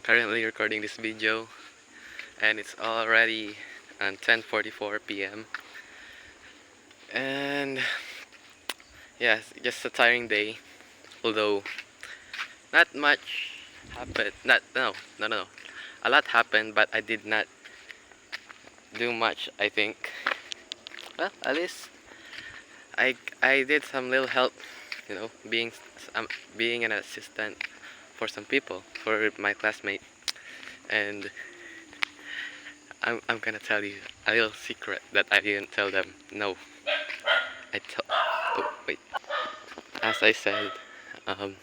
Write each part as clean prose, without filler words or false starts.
currently recording this video, and it's already 10:44 p.m. And yeah, just a tiring day. Although not much happened. Not no no no. A lot happened, but I did not do much. I think. Well, at least I did some little help. Being an assistant for some people, for my classmate, and I'm gonna tell you a little secret that I didn't tell them. No, oh wait. As I said, um,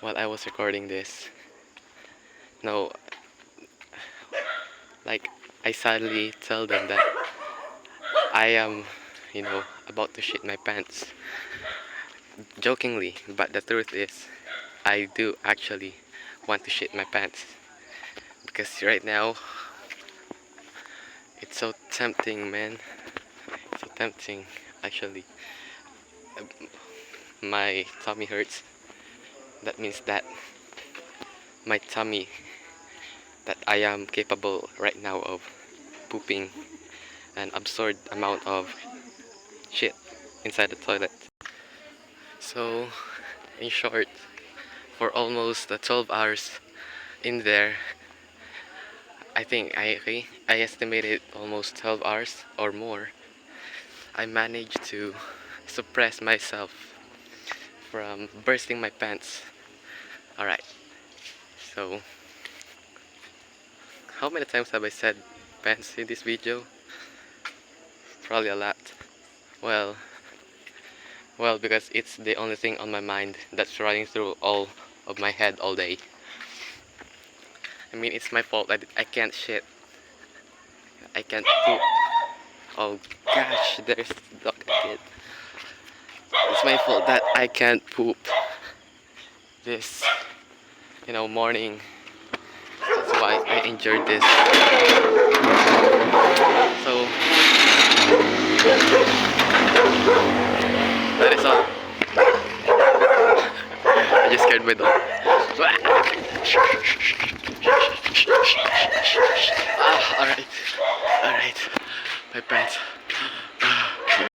while I was recording this, no, like I sadly tell them that I am, about to shit my pants. Jokingly, but the truth is, I do actually want to shit my pants because right now it's so tempting, man. It's so tempting, actually. My tummy hurts. That means that my tummy, that I am capable right now of pooping an absurd amount of shit inside the toilet. So, in short, for almost 12 hours in there, I think I estimated almost 12 hours or more, I managed to suppress myself from bursting my pants. Alright, so how many times have I said pants in this video? Probably a lot. Well, because it's the only thing on my mind that's running through all of my head all day. I mean, it's my fault that I can't shit. I can't poop. Oh gosh, there's the dog again. It's my fault that I can't poop this, morning. That's why I injured this. So, that is all. I just scared my dog. Alright. My pants.